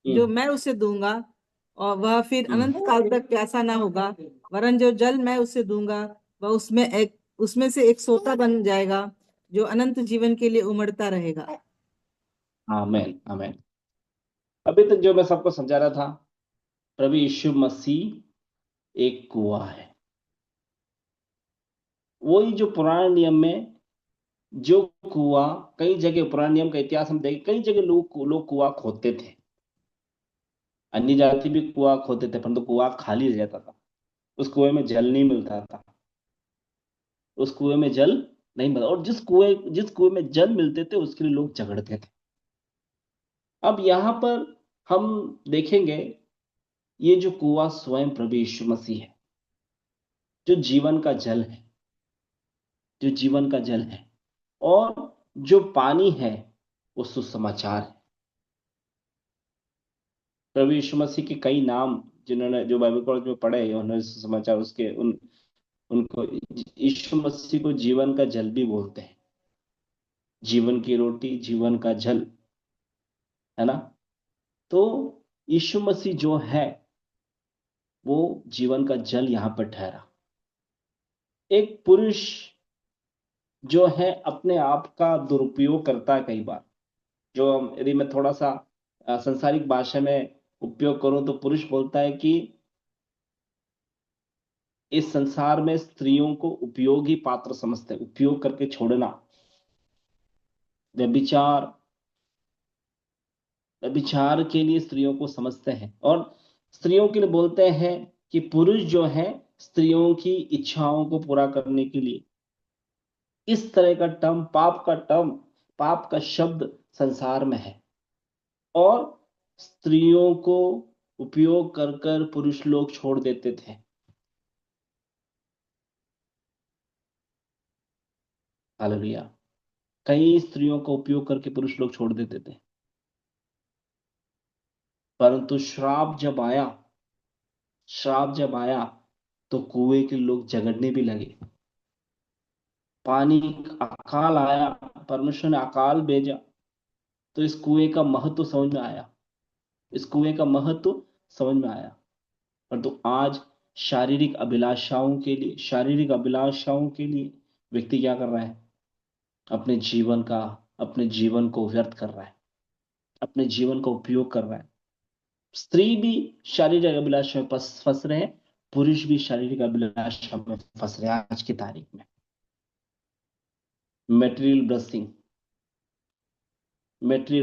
जो हम्म मैं उसे दूंगा, और वह फिर हम्म अनंत काल तक प्यासा ना होगा, वरन जो जल मैं उसे दूंगा वह उसमें से एक सोता बन जाएगा, जो अनंत जीवन के लिए उमड़ता रहेगा। आमेन आमेन। अभी तक जो मैं सबको समझा रहा था, प्रभु यीशु मसीह एक कुआं है। वही जो पुराने नियम में जो कुआं, कई जगह पुराने नियम का इतिहास हम देखें, कई जगह लोग कुआं खोदते थे। अन्य जाति भी कुआं खोदते थे, परंतु कुआं खाली रह जाता था, उस कुएं में जल नहीं मिलता था, उस कुएं में जल नहीं मिलता। और जिस कुएं में जल मिलते थे उसके लिए लोग झगड़ते थे। अब यहाँ पर हम देखेंगे, ये जो कुआं स्वयं प्रभु यीशु मसीह है, जो जीवन का जल है, जो जीवन का जल है। और जो पानी है वो सुसमाचार है। प्रभु यीशु मसीह के कई नाम, जिन्होंने जो बाइबल कॉलेज में पढ़े, उन्होंने सुसमाचार उसके उनको यीशु मसीह को जीवन का जल भी बोलते हैं। जीवन की रोटी, जीवन का जल, है ना। तो यीशु मसीह जो है वो जीवन का जल यहां पर ठहरा। एक पुरुष जो है अपने आप का दुरुपयोग करता है कई बार। जो यदि मैं थोड़ा सा संसारिक भाषा में उपयोग करूं तो पुरुष बोलता है कि इस संसार में स्त्रियों को उपयोगी पात्र समझते हैं, उपयोग करके छोड़ना। व्यभिचार व्यभिचार के लिए स्त्रियों को समझते हैं और स्त्रियों के लिए बोलते हैं कि पुरुष जो है स्त्रियों की इच्छाओं को पूरा करने के लिए। इस तरह का टर्म, पाप का शब्द संसार में है और स्त्रियों को उपयोग कर कर पुरुष लोग छोड़ देते थे। हालेलुया। कई स्त्रियों का उपयोग करके पुरुष लोग छोड़ देते थे, परंतु श्राप जब आया तो कुएं के लोग झगड़ने भी लगे। पानी अकाल आया, परमेश्वर ने अकाल भेजा तो इस कुएं का महत्व समझ में आया। इस कुएं का महत्व समझ में आया। परंतु आज शारीरिक अभिलाषाओं के लिए व्यक्ति क्या कर रहा है? अपने जीवन को व्यर्थ कर रहा है, अपने जीवन का उपयोग कर रहा है। स्त्री भी शारीरिक अभिलाषा में फंस रहे हैं, पुरुष भी शारीरिक अभिलाषा में फंस रहे हैं आज की तारीख में। मेटेरियल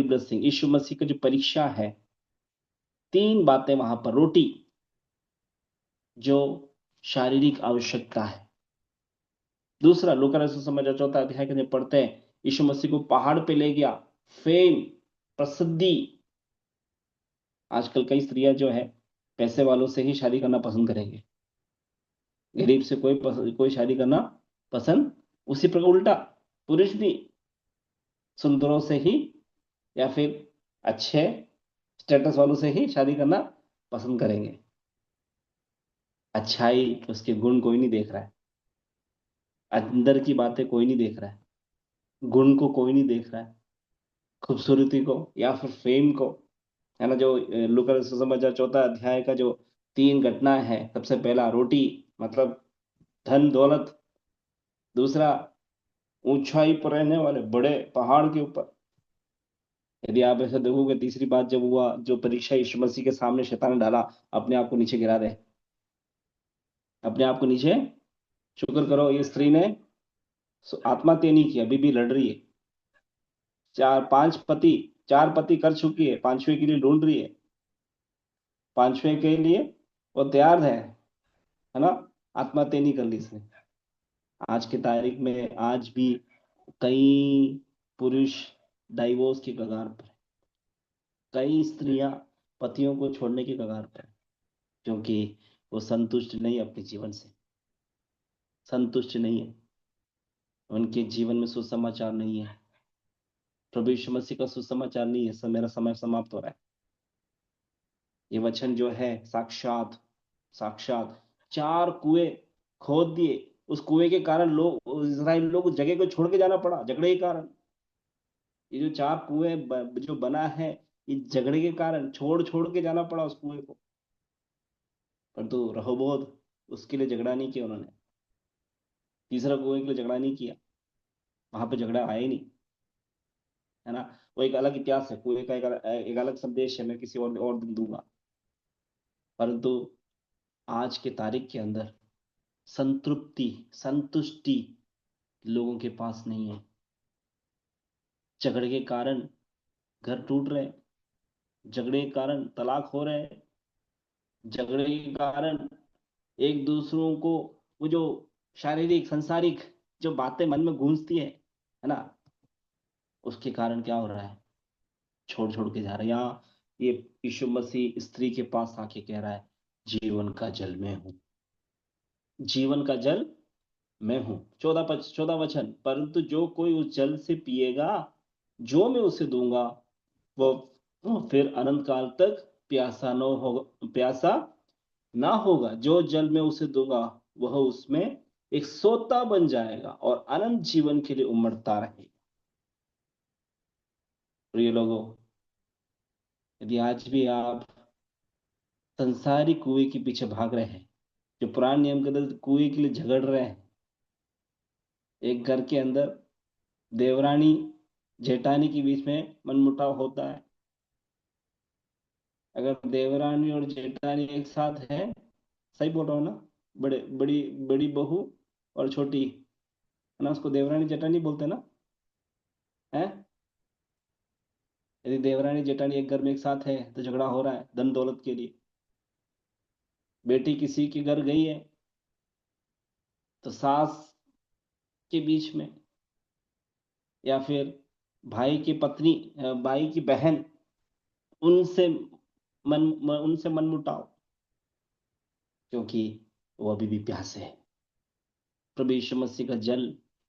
ब्लेसिंग यीशु मसीह का जो परीक्षा है, 3 बातें वहां पर। रोटी जो शारीरिक आवश्यकता है। दूसरा, लूका रसूल समाचार 4 अध्याय के अंदर पढ़ते हैं यीशु मसीह को पहाड़ पे ले गया, फेम, प्रसिद्धि। आजकल कई स्त्रियां जो है पैसे वालों से ही शादी करना पसंद करेंगे, गरीब से कोई शादी करना पसंद। उसी प्रकार उल्टा पुरुष भी सुंदरों से ही या फिर अच्छे स्टेटस वालों से ही शादी करना पसंद करेंगे। अच्छाई, उसके गुण कोई नहीं देख रहा है, अंदर की बातें कोई नहीं देख रहा है, गुण को कोई नहीं देख रहा है, खूबसूरती को या फिर फेम को, है ना। जो लूका सुसमाचार 4 अध्याय का जो 3 घटना है, सबसे पहला रोटी मतलब धन दौलत। दूसरा, ऊंचाई पर रहने वाले बड़े पहाड़ के ऊपर। यदि आप ऐसा देखोगे, तीसरी बात जब हुआ, जो परीक्षा यीशु मसीह के सामने शैतान ने डाला, अपने आप को नीचे गिरा दे, अपने आप को नीचे। शुक्र करो ये स्त्री ने आत्महत्या नहीं की, अभी भी लड़ रही है। 4 पति कर चुकी है, 5वें के लिए ढूंढ रही है, 5वें के लिए वो तैयार है ना। आत्महत्या नहीं कर ली इसने। आज की तारीख में आज भी कई पुरुष डाइवोर्स की कगार पर है। कई स्त्रियां पतियों को छोड़ने की कगार पर है, क्योंकि वो संतुष्ट नहीं, अपने जीवन से संतुष्ट नहीं है, उनके जीवन में सुसमाचार नहीं है, प्रभु यीशु मसीह का सुसमाचार नहीं है। मेरा समय समाप्त हो रहा है। ये वचन जो है साक्षात साक्षात 4 कुएं खोद दिए। उस कुएं के कारण लोग, इस्राएल लोग उस जगह को छोड़ के जाना पड़ा, झगड़े के कारण। ये जो 4 कुएं जो बना है, ये झगड़े के कारण छोड़ छोड़ के जाना पड़ा उस कुएं को। परंतु रहोबोत उसके लिए झगड़ा नहीं किया उन्होंने, तीसरा कुएं के लिए झगड़ा नहीं किया, वहां पे झगड़ा आया ही नहीं, है ना। वो एक अलग इतिहास है, कुएं का एक अलग संदेश है, मैं किसी और दिन दूंगा। परंतु आज के तारीख के अंदर संतुष्टि लोगों के पास नहीं है। झगड़े के कारण घर टूट रहे हैं, झगड़े के कारण तलाक हो रहे हैं, झगड़े के कारण एक दूसरों को वो जो शारीरिक संसारिक जो बातें मन में गूंजती है ना, उसके कारण क्या हो रहा है? छोड़ छोड़ के जा रहा है। यहाँ ये यीशु मसीह स्त्री के पास आके कह रहा है, जीवन का जल मैं हूं, जीवन का जल मैं हूं। 14 वचन, परंतु जो कोई उस जल से पिएगा जो मैं उसे दूंगा, वो फिर अनंत काल तक प्यासा ना होगा। जो जल मैं उसे दूंगा वह उसमें एक सोता बन जाएगा और अनंत जीवन के लिए उमड़ता रहेगा। प्रिय लोगों, यदि आज भी आप संसारी कुएं के पीछे भाग रहे हैं, जो पुराने नियम के अंदर कुएं के लिए झगड़ रहे हैं। एक घर के अंदर देवरानी जेठानी के बीच में मनमुटाव होता है। अगर देवरानी और जेठानी एक साथ है, सही बोल रहा हूँ ना, बड़े बड़ी बड़ी बहू और छोटी, है ना, उसको देवरानी जेठानी बोलते हैं ना, है। यदि देवरानी जेठानी एक घर में एक साथ है तो झगड़ा हो रहा है धन दौलत के लिए। बेटी किसी के घर गई है तो सास के बीच में, या फिर भाई की पत्नी, भाई की बहन, उनसे उनसे मनमुटाव, क्योंकि वो अभी भी प्यासे है। प्रभु यीशु मसीह का जल,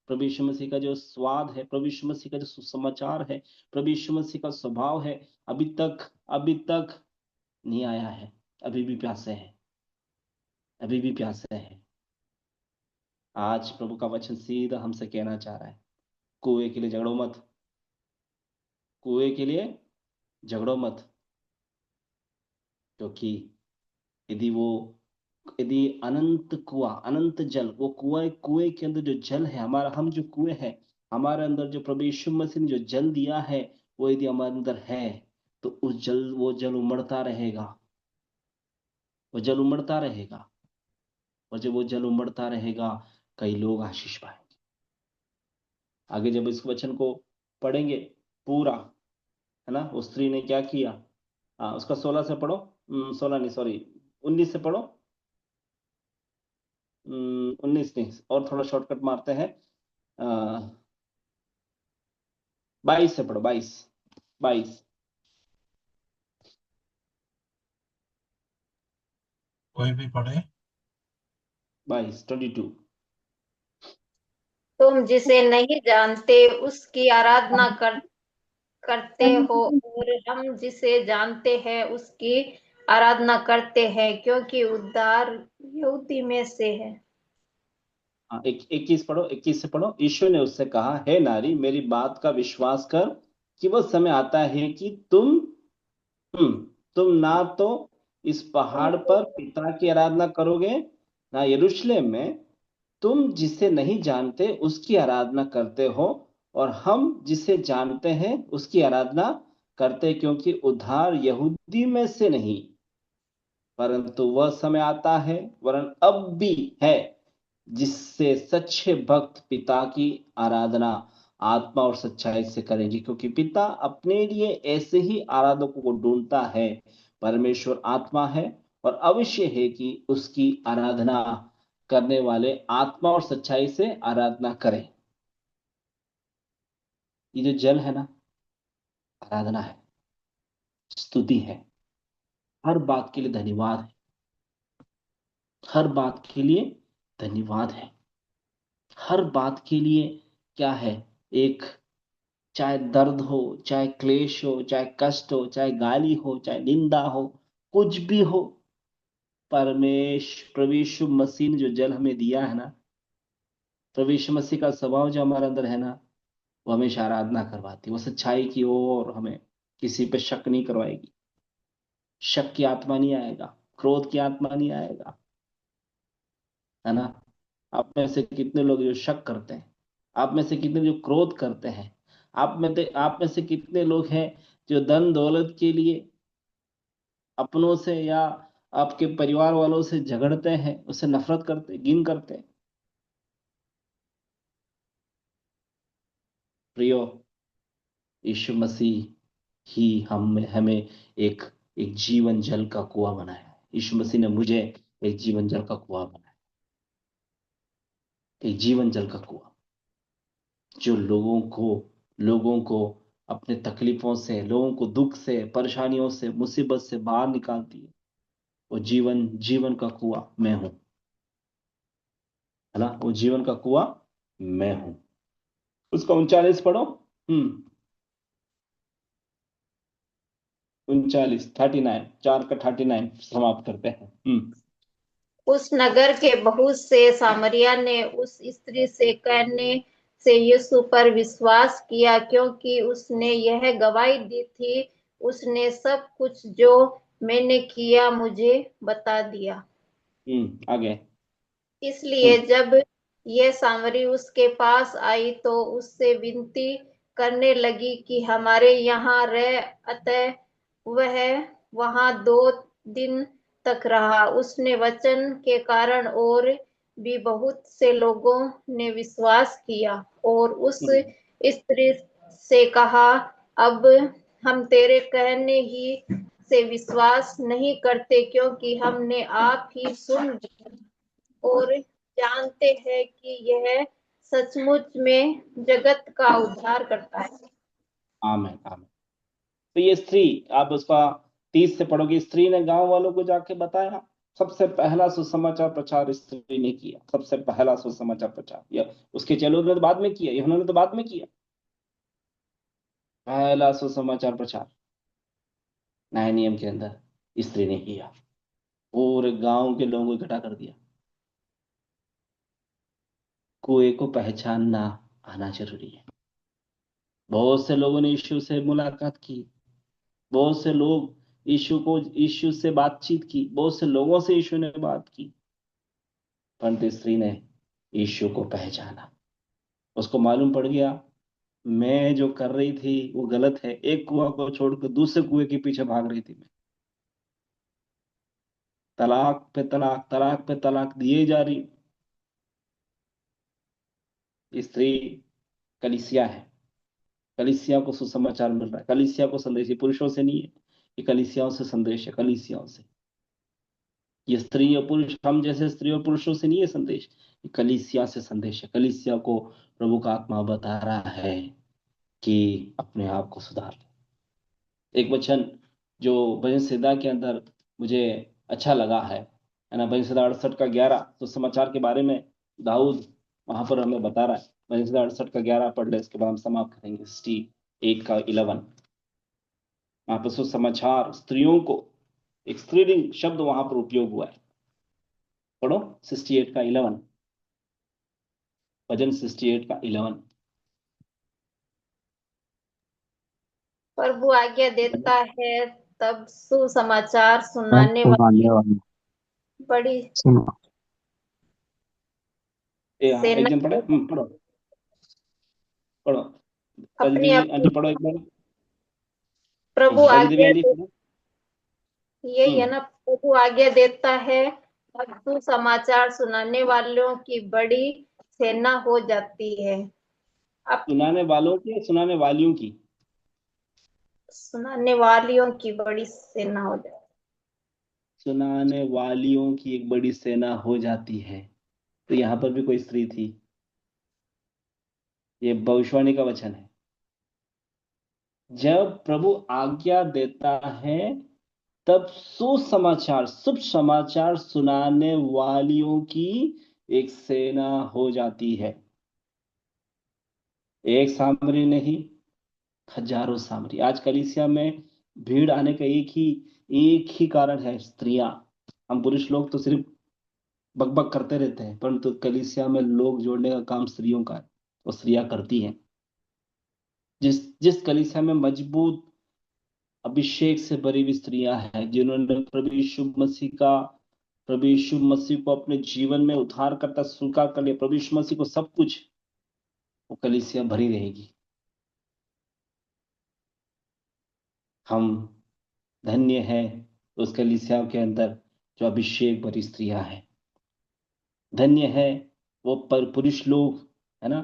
प्रभु यीशु मसीह का जो स्वाद है, प्रभु यीशु मसीह का जो सुसमाचार है, प्रभु यीशु मसीह का स्वभाव है, अभी तक नहीं आया है। अभी भी प्यासे हैं, अभी भी प्यासे हैं। आज प्रभु का वचन सीधा हमसे कहना चाह रहा है, कुएं के लिए झगड़ो मत, कुएं के लिए झगड़ो मत। क्योंकि यदि वो यदि अनंत कुआं, अनंत जल, वो कुएं, कुएं के अंदर जो जल है हमारा, हम जो कुएं है, हमारे अंदर जो प्रभु यीशु मसीह ने जो जल दिया है, वो यदि हमारे अंदर है तो उस जल, वो जल उमड़ता रहेगा, वो जल उमड़ता रहेगा। और जब वो जल उमड़ता रहेगा, कई लोग आशीष पाएंगे। आगे जब इस वचन को पढ़ेंगे पूरा, है ना, उस स्त्री ने क्या किया। हाँ, उसका 16 से पढ़ो, 16 नहीं, सॉरी, 19 से पढ़ो। 19 नहीं, और थोड़ा शॉर्टकट मारते हैं, 22 से पढ़ो, 22, 22, कोई भी पढ़े। 22, 22। तुम जिसे नहीं जानते उसकी आराधना करते हो, और हम जिसे जानते हैं उसकी आराधना करते हैं, क्योंकि उद्धार यहूदी में से है। हाँ, 21 पढ़ो, 21 से पढ़ो। यीशु ने उससे कहा, हे नारी, मेरी बात का विश्वास कर कि वह समय आता है कि तुम ना तो इस पहाड़ पर पिता की आराधना करोगे, ना यरूशलेम में। तुम जिसे नहीं जानते उसकी आराधना करते हो, और हम जिसे जानते हैं उसकी आराधना करते, क्योंकि उद्धार यहूदी में से नहीं, परंतु वह समय आता है, वरन अब भी है, जिससे सच्चे भक्त पिता की आराधना आत्मा और सच्चाई से करेंगे, क्योंकि पिता अपने लिए ऐसे ही आराधकों को ढूंढता है। परमेश्वर आत्मा है, और अवश्य है कि उसकी आराधना करने वाले आत्मा और सच्चाई से आराधना करें। ये जो जल है ना, आराधना है, स्तुति है। हर बात के लिए धन्यवाद है, हर बात के लिए धन्यवाद है, हर बात के लिए क्या है, एक, चाहे दर्द हो, चाहे क्लेश हो, चाहे कष्ट हो, चाहे गाली हो, चाहे निंदा हो, कुछ भी हो, प्रभु यीशु मसीह ने जो जल हमें दिया है ना, प्रभु यीशु मसीह का स्वभाव जो हमारे अंदर है ना, वो हमेशा आराधना करवाती है। वो सच्चाई की ओर हमें किसी पे शक नहीं करवाएगी। शक की आत्मा नहीं आएगा, क्रोध की आत्मा नहीं आएगा, है ना। आप में से कितने लोग जो शक करते हैं, आप में से कितने जो क्रोध करते हैं, आप में से कितने लोग हैं जो धन दौलत के लिए अपनों से या आपके परिवार वालों से झगड़ते हैं, उससे नफरत करते, घिन करते हैं। प्रियो, यीशु मसीह ही हमें एक एक जीवन जल का कुआं बनाया है। यीशु मसीह ने मुझे एक जीवन जल का कुआं बनाया, एक जीवन जल का कुआं, जो लोगों को अपने तकलीफों से, लोगों को दुख से, परेशानियों से, मुसीबत से बाहर निकालती है। वो जीवन जीवन का कुआं मैं हूं, है ना, वो जीवन का कुआं मैं हूं। उसका 39 पढ़ो। 39, 39, 4 का 39 समाप्त करते हैं। उस नगर के बहुत से सामरिया ने उस स्त्री से कहने से यीशु पर विश्वास किया, क्योंकि उसने यह गवाही दी थी, उसने सब कुछ जो मैंने किया मुझे बता दिया। आगे। इसलिए जब यह सामरी उसके पास आई तो उससे विनती करने लगी कि हमारे यहाँ रह। अतः वह वहां 2 दिन तक रहा। उसने वचन के कारण और भी बहुत से लोगों ने विश्वास किया और उस स्त्री से कहा, अब हम तेरे कहने ही से विश्वास नहीं करते, क्योंकि हमने आप ही सुन और जानते हैं कि यह सचमुच में जगत का उद्धार करता है। आमीन आमीन। तो ये स्त्री, आप उसका 30 से पढ़ोगे, स्त्री ने गांव वालों को जाके बताया। सबसे पहला सुसमाचार प्रचार स्त्री ने किया, सबसे पहला सुसमाचार प्रचार। या उसके चेलों ने तो बाद में किया, यूहन्ना ने तो बाद में किया। पहला सुसमाचार प्रचार नए नियम के अंदर स्त्री ने किया, पूरे गांव के लोगों को इकट्ठा कर दिया। कुएं को पहचानना आना जरूरी है। बहुत से लोगों ने यीशु से मुलाकात की, बहुत से लोग यीशु से बातचीत की, बहुत से लोगों से यीशु ने बात की, परंतु स्त्री ने यीशु को पहचाना। उसको मालूम पड़ गया मैं जो कर रही थी वो गलत है। एक कुआं को छोड़कर दूसरे कुएं के पीछे भाग रही थी मैं। तलाक पे तलाक, तलाक पे तलाक दिए जा रही। स्त्री कलीसिया है, कलीसिया को सुसमाचार मिल रहा है, कलीसिया को संदेश। ये पुरुषों से नहीं है, ये कलीसियाओं से संदेश है, कलीसियाओं से। ये स्त्री और पुरुष, हम जैसे स्त्री और पुरुषों से नहीं है संदेश, ये कलीसिया से संदेश है। कलीसिया को प्रभु का आत्मा बता रहा है कि अपने आप को सुधार ले। एक वचन जो भजन संहिता के अंदर मुझे अच्छा लगा है ना, भजन संहिता 68 का 11, तो समाचार के बारे में दाऊद वहां पर हमें बता रहा है। भजन संहिता 68 का 11 पढ़ ले, इसके बाद हम समाप्त करेंगे। 68 का 11, वहां पर सुसमाचार स्त्रियों को, एक स्त्रीलिंग शब्द वहां पर उपयोग हुआ है। पढ़ो 68 का 11, भजन 68 का 11। प्रभु आज्ञा देता है तब सुसमाचार हाँ, सुनाने सुनाने वाली वाली बड़ी सुनो। हाँ, एक सेना जन पढ़े, पढ़ो पढ़ो। अजय अपनी देवी अपनी आंटी पढ़ो एक बार। प्रभु अजय देवी आज्ञा आंटी पढ़ो। यही है ना, प्रभु आज्ञा देता है तब सुसमाचार सुनाने वालों की बड़ी सेना हो जाती है। अब सुनाने वालों की, सुनाने वालियों की। सुनाने वालियों की बड़ी सेना हो जाती सुनाने वालियों की एक बड़ी सेना हो जाती है। तो यहाँ पर भी कोई स्त्री थी। ये भविष्यवाणी का वचन है। जब प्रभु आज्ञा देता है तब सुसमाचार, शुभ समाचार सुनाने वालियों की एक सेना हो जाती है। एक सामरी नहीं, हजारों सामरी। आज कलीसिया में भीड़ आने का एक ही कारण है, स्त्रियां। हम पुरुष लोग तो सिर्फ बकबक करते रहते हैं, परंतु कलीसिया में लोग जोड़ने का काम स्त्रियों का है, वो स्त्रियां करती हैं। जिस जिस कलीसिया में मजबूत अभिषेक से भरी हुई स्त्रियां हैं, जिन्होंने प्रभु यीशु मसीह को अपने जीवन में उद्धार करता स्वीकार कर लिया, प्रभु यीशु मसीह को सब कुछ, वो कलीसिया भरी रहेगी। हम धन्य है उस कलीसिया के अंदर जो अभिषेक भरी स्त्रियां हैं। धन्य है वो पर पुरुष लोग, है ना,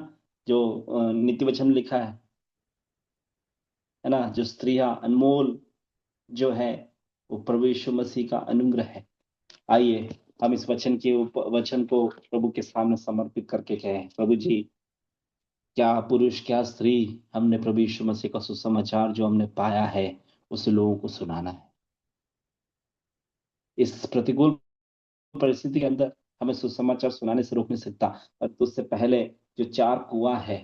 जो नीति वचन में लिखा है ना, जो स्त्रियां अनमोल जो है, वो प्रभु यीशु मसीह का अनुग्रह है। आइए हम इस वचन को प्रभु के सामने समर्पित करके कहें, प्रभु जी, क्या पुरुष क्या स्त्री, हमने प्रभु यीशु मसीह का सुसमाचार जो हमने पाया है उसे लोगों को सुनाना है। इस प्रतिकूल परिस्थिति के अंदर हमें सुसमाचार सुनाने से रोक नहीं सकता, और उससे पहले जो 4 कुआं है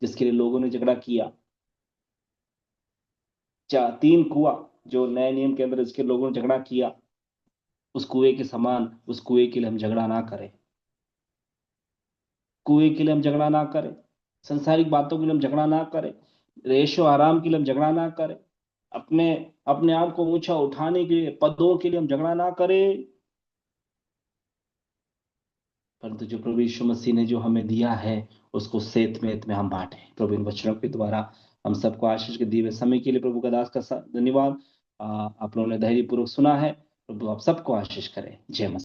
जिसके लिए लोगों ने झगड़ा किया, 3 कुआं जो नए नियम के अंदर इसके लोगों ने झगड़ा किया, उस कुएं के समान उस कुएं के लिए हम झगड़ा ना करें। कुएं के लिए हम झगड़ा ना करें, संसारिक बातों के लिए हम झगड़ा ना करें, रेशो आराम के लिए हम झगड़ा ना करें, अपने अपने आप को ऊंचा उठाने के लिए, पदों के लिए हम झगड़ा ना करें, परंतु जो प्रभु यीशु मसीह ने जो हमें दिया है उसको सेत मेत में हम बांटें। प्रभु इन वचनों के द्वारा हम सबको आशीष के दिए हुए समय के लिए प्रभु का दास का धन्यवाद। आप लोगों ने धैर्यपूर्वक सुना है। प्रभु आप सबको आशीष करे। जय मसीह।